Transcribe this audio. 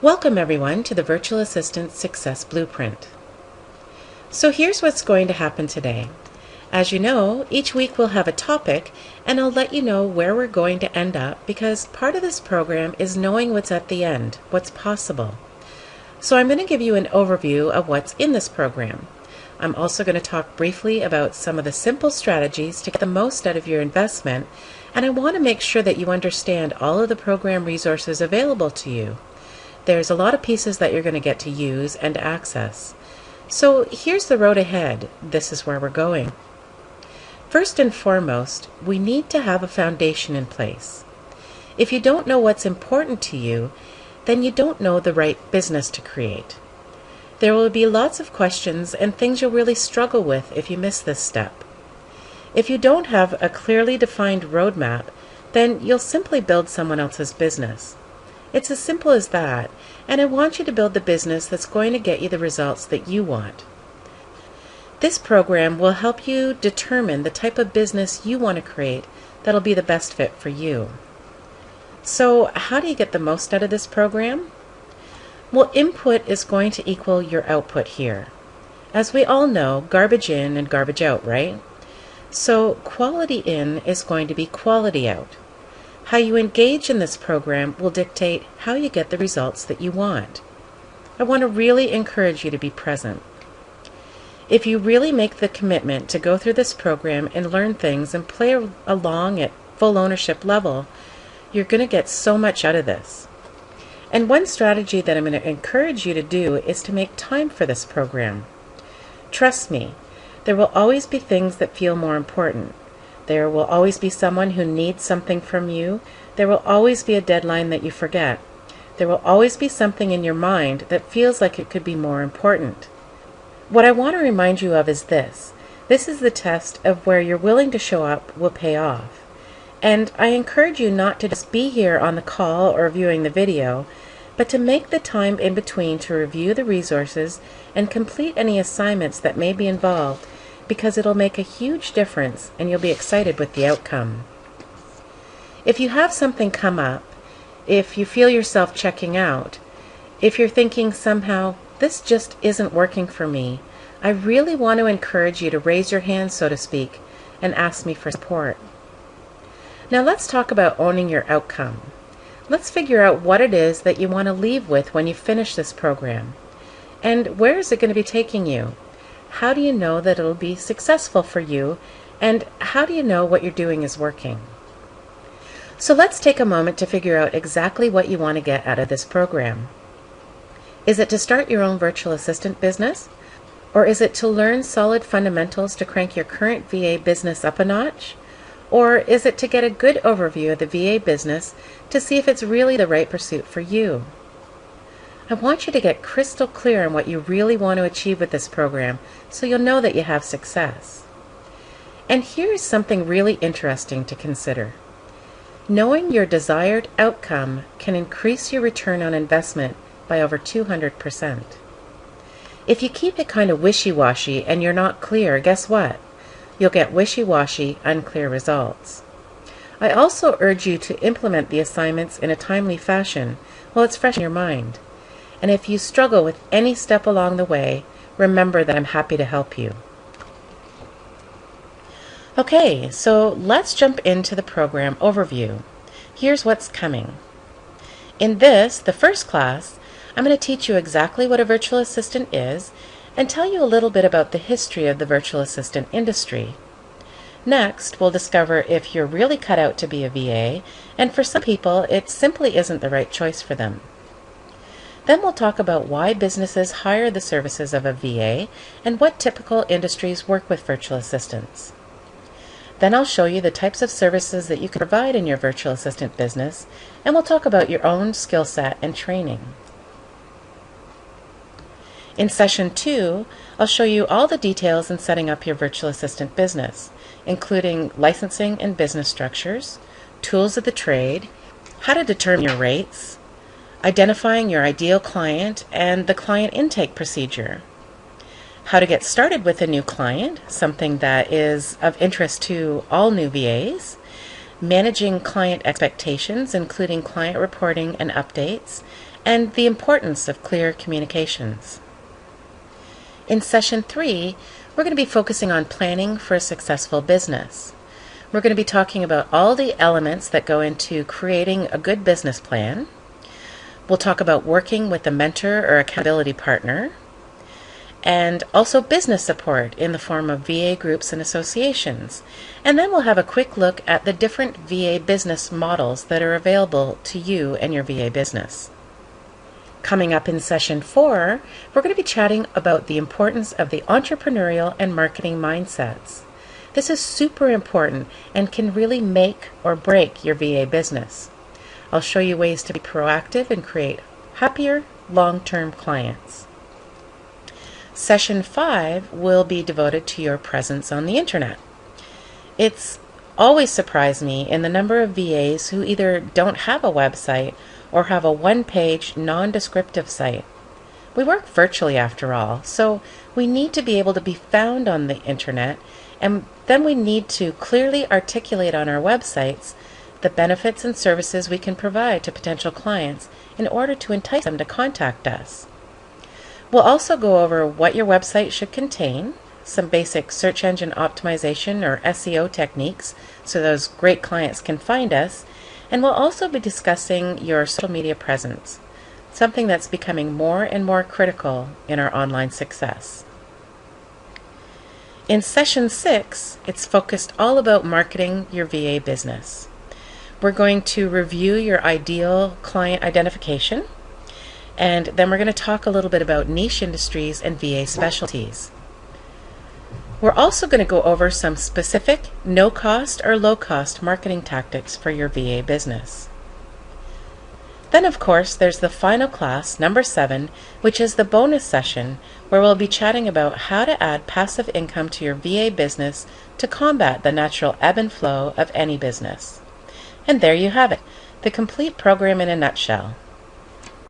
Welcome everyone to the Virtual Assistant Success Blueprint. So here's what's going to happen today. As you know, each week we'll have a topic and I'll let you know where we're going to end up because part of this program is knowing what's at the end, what's possible. So I'm going to give you an overview of what's in this program. I'm also going to talk briefly about some of the simple strategies to get the most out of your investment, and I want to make sure that you understand all of the program resources available to you. There's a lot of pieces that you're going to get to use and access. So here's the road ahead. This is where we're going. First and foremost, we need to have a foundation in place. If you don't know what's important to you, then you don't know the right business to create. There will be lots of questions and things you'll really struggle with if you miss this step. If you don't have a clearly defined roadmap, then you'll simply build someone else's business. It's as simple as that, and I want you to build the business that's going to get you the results that you want. This program will help you determine the type of business you want to create that'll be the best fit for you. So how do you get the most out of this program? Well, input is going to equal your output here. As we all know, garbage in and garbage out, right? So quality in is going to be quality out. How you engage in this program will dictate how you get the results that you want. I want to really encourage you to be present. If you really make the commitment to go through this program and learn things and play along at full ownership level, you're going to get so much out of this. And one strategy that I'm going to encourage you to do is to make time for this program. Trust me, there will always be things that feel more important. There will always be someone who needs something from you. There will always be a deadline that you forget. There will always be something in your mind that feels like it could be more important. What I want to remind you of is this. This is the test of where you're willing to show up will pay off. And I encourage you not to just be here on the call or viewing the video, but to make the time in between to review the resources and complete any assignments that may be involved, because it'll make a huge difference and you'll be excited with the outcome. If you have something come up, if you feel yourself checking out, if you're thinking somehow, this just isn't working for me, I really want to encourage you to raise your hand, so to speak, and ask me for support. Now let's talk about owning your outcome. Let's figure out what it is that you want to leave with when you finish this program. And where is it going to be taking you? How do you know that it'll be successful for you? And how do you know what you're doing is working? So let's take a moment to figure out exactly what you want to get out of this program. Is it to start your own virtual assistant business? Or is it to learn solid fundamentals to crank your current VA business up a notch? Or is it to get a good overview of the VA business to see if it's really the right pursuit for you? I want you to get crystal clear on what you really want to achieve with this program so you'll know that you have success. And here's something really interesting to consider. Knowing your desired outcome can increase your return on investment by over 200%. If you keep it kind of wishy-washy and you're not clear, guess what? You'll get wishy-washy, unclear results. I also urge you to implement the assignments in a timely fashion while it's fresh in your mind. And if you struggle with any step along the way, remember that I'm happy to help you. Okay, so let's jump into the program overview. Here's what's coming. In this, the first class, I'm going to teach you exactly what a virtual assistant is and tell you a little bit about the history of the virtual assistant industry. Next, we'll discover if you're really cut out to be a VA, and for some people, it simply isn't the right choice for them. Then we'll talk about why businesses hire the services of a VA and what typical industries work with virtual assistants. Then I'll show you the types of services that you can provide in your virtual assistant business, and we'll talk about your own skill set and training. In session 2, I'll show you all the details in setting up your virtual assistant business, including licensing and business structures, tools of the trade, how to determine your rates, identifying your ideal client, and the client intake procedure. How to get started with a new client, something that is of interest to all new VAs, managing client expectations, including client reporting and updates, and the importance of clear communications. In Session 3, we're going to be focusing on planning for a successful business. We're going to be talking about all the elements that go into creating a good business plan. We'll talk about working with a mentor or accountability partner, and also business support in the form of VA groups and associations. And then we'll have a quick look at the different VA business models that are available to you and your VA business. Coming up in Session 4, we're going to be chatting about the importance of the entrepreneurial and marketing mindsets. This is super important and can really make or break your VA business. I'll show you ways to be proactive and create happier, long-term clients. Session 5 will be devoted to your presence on the internet. It's always surprised me in the number of VAs who either don't have a website or have a one-page, non-descriptive site. We work virtually after all, so we need to be able to be found on the internet, and then we need to clearly articulate on our websites the benefits and services we can provide to potential clients in order to entice them to contact us. We'll also go over what your website should contain, some basic search engine optimization or SEO techniques so those great clients can find us, and we'll also be discussing your social media presence, something that's becoming more and more critical in our online success. In Session 6, it's focused all about marketing your VA business. We're going to review your ideal client identification, and then we're going to talk a little bit about niche industries and VA specialties. We're also going to go over some specific no-cost or low-cost marketing tactics for your VA business. Then, of course, there's the final class, number 7, which is the bonus session, where we'll be chatting about how to add passive income to your VA business to combat the natural ebb and flow of any business. And there you have it, the complete program in a nutshell.